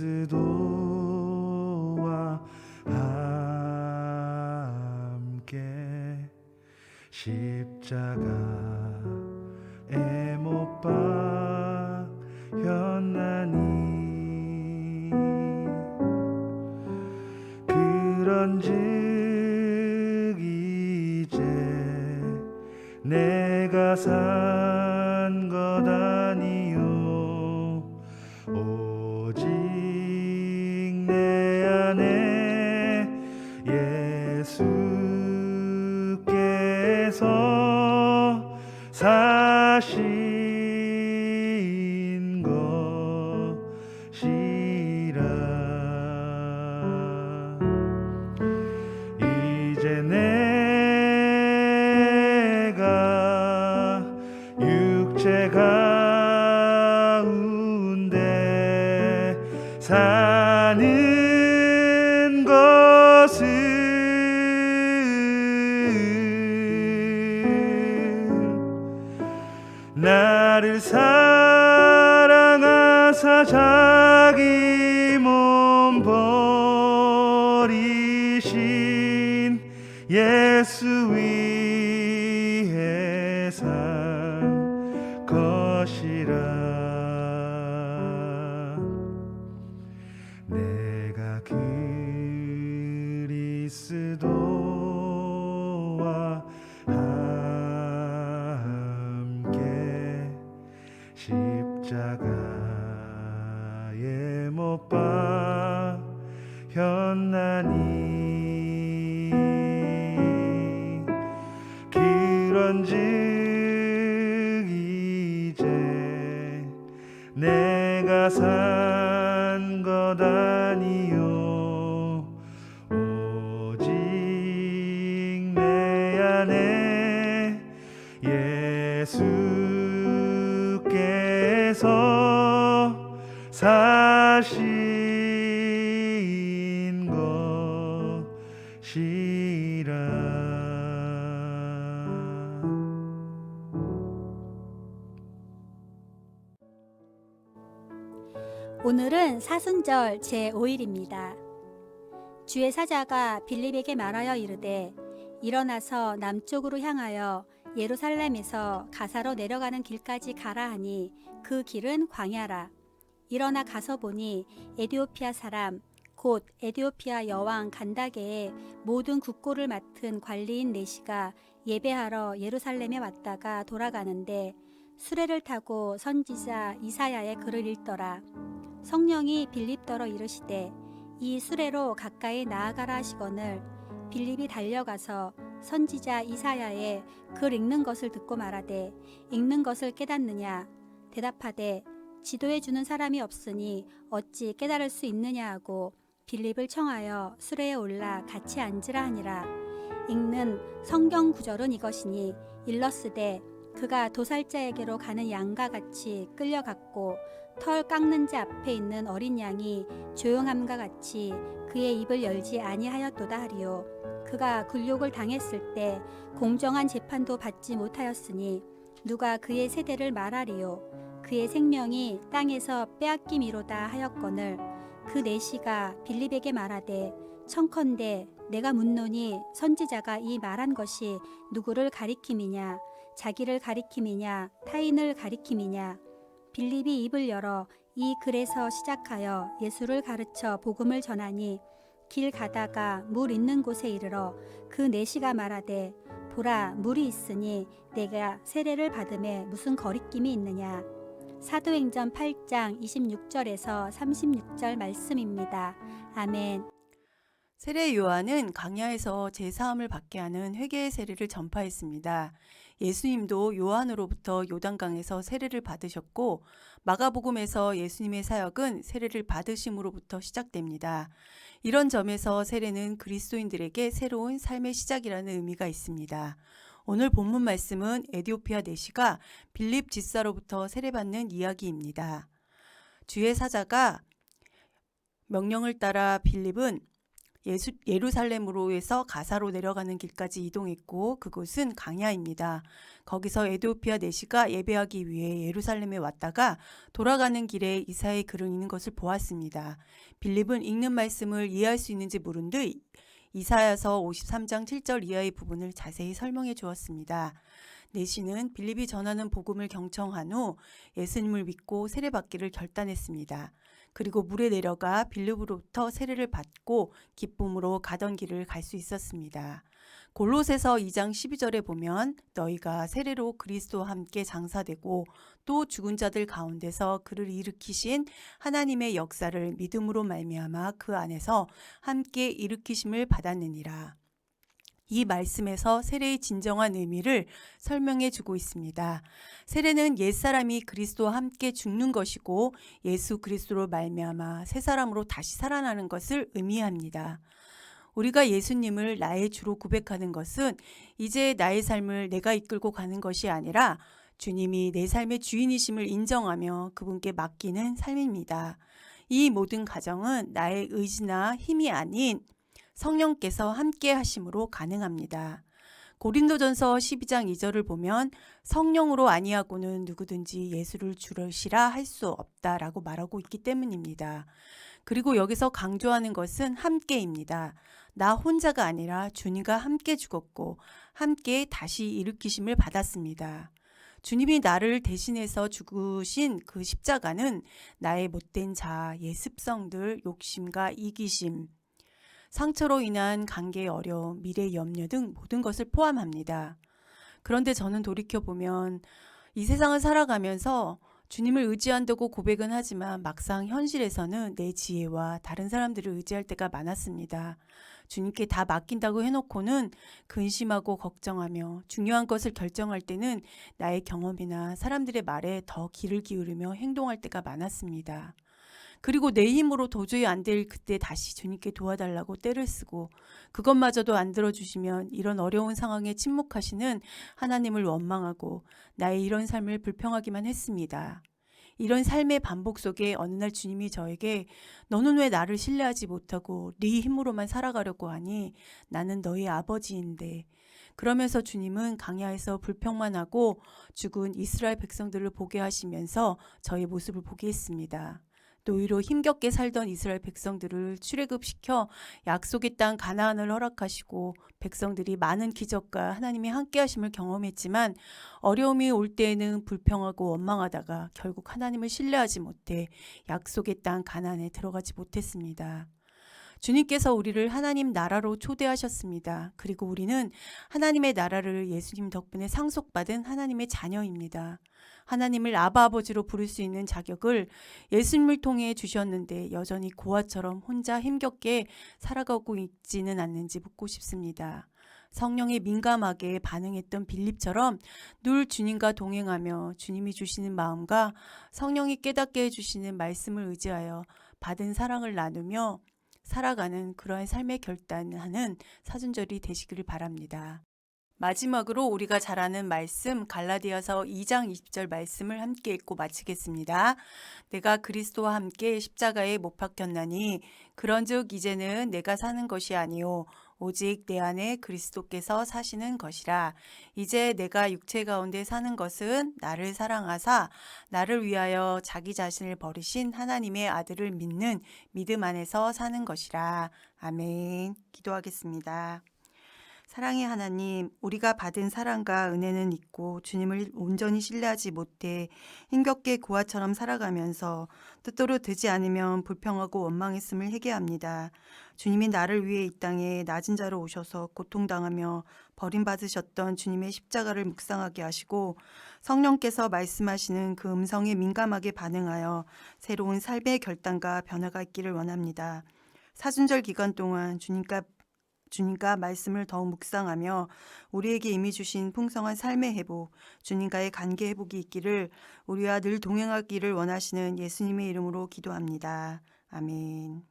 그리스도와 함께 십자가에 못 박혔나니 그런즉 이제 내가 산 것 아니요 오직 내 안에 예수께서 사신 것이라 이제 내가 육체 가운데 사는 것은 나를 사랑하사 자기 몸 버리신 예수 위에 산 것이라 내가 그리스도와 함께 십자가에 못 박혔나니 그런즉 이제 내가 산 것 아니요 오직 내 안에 예수께서 사신 것이라 오늘은 사순절 제5일입니다. 주의 사자가 빌립에게 말하여 이르되 일어나서 남쪽으로 향하여 예루살렘에서 가사로 내려가는 길까지 가라 하니 그 길은 광야라. 일어나 가서 보니 에디오피아 사람 곧 에디오피아 여왕 간다게의 모든 국고를 맡은 관리인 내시가 예배하러 예루살렘에 왔다가 돌아가는데 수레를 타고 선지자 이사야의 글을 읽더라. 성령이 빌립더러 이르시되 이 수레로 가까이 나아가라 하시거늘 빌립이 달려가서 선지자 이사야의 글 읽는 것을 듣고 말하되 읽는 것을 깨닫느냐 대답하되 지도해 주는 사람이 없으니 어찌 깨달을 수 있느냐 하고 빌립을 청하여 수레에 올라 같이 앉으라 하니라. 읽는 성경 구절은 이것이니 일러스되 그가 도살자에게로 가는 양과 같이 끌려갔고 털 깎는 자 앞에 있는 어린 양이 조용함과 같이 그의 입을 열지 아니하였도다 하리요. 그가 굴욕을 당했을 때 공정한 재판도 받지 못하였으니 누가 그의 세대를 말하리요. 그의 생명이 땅에서 빼앗김이로다 하였거늘 그 내시가 빌립에게 말하되 청컨대 내가 묻노니 선지자가 이 말한 것이 누구를 가리킴이냐 자기를 가리킴이냐 타인을 가리킴이냐 빌립이 입을 열어 이 글에서 시작하여 예수를 가르쳐 복음을 전하니 길 가다가 물 있는 곳에 이르러 그 내시가 말하되 보라 물이 있으니 내가 세례를 받음에 무슨 거리낌이 있느냐. 사도행전 8장 26절에서 36절 말씀입니다. 아멘. 세례 요한은 광야에서 제사함을 받게 하는 회개의 세례를 전파했습니다. 예수님도 요한으로부터 요단강에서 세례를 받으셨고 마가복음에서 예수님의 사역은 세례를 받으심으로부터 시작됩니다. 이런 점에서 세례는 그리스도인들에게 새로운 삶의 시작이라는 의미가 있습니다. 오늘 본문 말씀은 에디오피아 내시가 빌립 집사로부터 세례받는 이야기입니다. 주의 사자가 명령을 따라 빌립은 예루살렘으로에서 가사로 내려가는 길까지 이동했고 그곳은 강야입니다. 거기서 에디오피아 내시가 예배하기 위해 예루살렘에 왔다가 돌아가는 길에 이사야의 글을 읽는 것을 보았습니다. 빌립은 읽는 말씀을 이해할 수 있는지 물은 듯 이사야서 53장 7절 이하의 부분을 자세히 설명해 주었습니다. 내시는 빌립이 전하는 복음을 경청한 후 예수님을 믿고 세례받기를 결단했습니다. 그리고 물에 내려가 빌립으로부터 세례를 받고 기쁨으로 가던 길을 갈 수 있었습니다. 골로새서 2장 12절에 보면 너희가 세례로 그리스도와 함께 장사되고 또 죽은 자들 가운데서 그를 일으키신 하나님의 역사를 믿음으로 말미암아 그 안에서 함께 일으키심을 받았느니라. 이 말씀에서 세례의 진정한 의미를 설명해 주고 있습니다. 세례는 옛사람이 그리스도와 함께 죽는 것이고 예수 그리스도로 말미암아 새 사람으로 다시 살아나는 것을 의미합니다. 우리가 예수님을 나의 주로 고백하는 것은 이제 나의 삶을 내가 이끌고 가는 것이 아니라 주님이 내 삶의 주인이심을 인정하며 그분께 맡기는 삶입니다. 이 모든 과정은 나의 의지나 힘이 아닌 성령께서 함께 하심으로 가능합니다. 고린도전서 12장 2절을 보면 성령으로 아니하고는 누구든지 예수를 주시라 할 수 없다라고 말하고 있기 때문입니다. 그리고 여기서 강조하는 것은 함께입니다. 나 혼자가 아니라 주님과 함께 죽었고 함께 다시 일으키심을 받았습니다. 주님이 나를 대신해서 죽으신 그 십자가는 나의 못된 자아, 습성들, 욕심과 이기심, 상처로 인한 관계의 어려움, 미래의 염려 등 모든 것을 포함합니다. 그런데 저는 돌이켜보면 이 세상을 살아가면서 주님을 의지한다고 고백은 하지만 막상 현실에서는 내 지혜와 다른 사람들을 의지할 때가 많았습니다. 주님께 다 맡긴다고 해놓고는 근심하고 걱정하며 중요한 것을 결정할 때는 나의 경험이나 사람들의 말에 더 귀를 기울이며 행동할 때가 많았습니다. 그리고 내 힘으로 도저히 안 될 그때 다시 주님께 도와달라고 떼를 쓰고 그것마저도 안 들어주시면 이런 어려운 상황에 침묵하시는 하나님을 원망하고 나의 이런 삶을 불평하기만 했습니다. 이런 삶의 반복 속에 어느 날 주님이 저에게 너는 왜 나를 신뢰하지 못하고 네 힘으로만 살아가려고 하니 나는 너의 아버지인데 그러면서 주님은 강야에서 불평만 하고 죽은 이스라엘 백성들을 보게 하시면서 저의 모습을 보게 했습니다. 노예로 힘겹게 살던 이스라엘 백성들을 출애굽시켜 약속의 땅 가나안을 허락하시고 백성들이 많은 기적과 하나님의 함께하심을 경험했지만 어려움이 올 때에는 불평하고 원망하다가 결국 하나님을 신뢰하지 못해 약속의 땅 가나안에 들어가지 못했습니다. 주님께서 우리를 하나님 나라로 초대하셨습니다. 그리고 우리는 하나님의 나라를 예수님 덕분에 상속받은 하나님의 자녀입니다. 하나님을 아바 아버지로 부를 수 있는 자격을 예수님을 통해 주셨는데 여전히 고아처럼 혼자 힘겹게 살아가고 있지는 않는지 묻고 싶습니다. 성령에 민감하게 반응했던 빌립처럼 늘 주님과 동행하며 주님이 주시는 마음과 성령이 깨닫게 해주시는 말씀을 의지하여 받은 사랑을 나누며 살아가는 그러한 삶의 결단하는 사순절이 되시기를 바랍니다. 마지막으로 우리가 잘 아는 말씀 갈라디아서 2장 20절 말씀을 함께 읽고 마치겠습니다. 내가 그리스도와 함께 십자가에 못 박혔나니 그런즉 이제는 내가 사는 것이 아니요 오직 내 안에 그리스도께서 사시는 것이라. 이제 내가 육체 가운데 사는 것은 나를 사랑하사 나를 위하여 자기 자신을 버리신 하나님의 아들을 믿는 믿음 안에서 사는 것이라. 아멘. 기도하겠습니다. 사랑의 하나님, 우리가 받은 사랑과 은혜는 있고 주님을 온전히 신뢰하지 못해 힘겹게 고아처럼 살아가면서 뜻대로 되지 않으면 불평하고 원망했음을 회개합니다. 주님이 나를 위해 이 땅에 낮은 자로 오셔서 고통당하며 버림받으셨던 주님의 십자가를 묵상하게 하시고 성령께서 말씀하시는 그 음성에 민감하게 반응하여 새로운 삶의 결단과 변화가 있기를 원합니다. 사순절 기간 동안 주님과 말씀을 더욱 묵상하며 우리에게 이미 주신 풍성한 삶의 회복, 주님과의 관계 회복이 있기를 우리와 늘 동행하기를 원하시는 예수님의 이름으로 기도합니다. 아멘.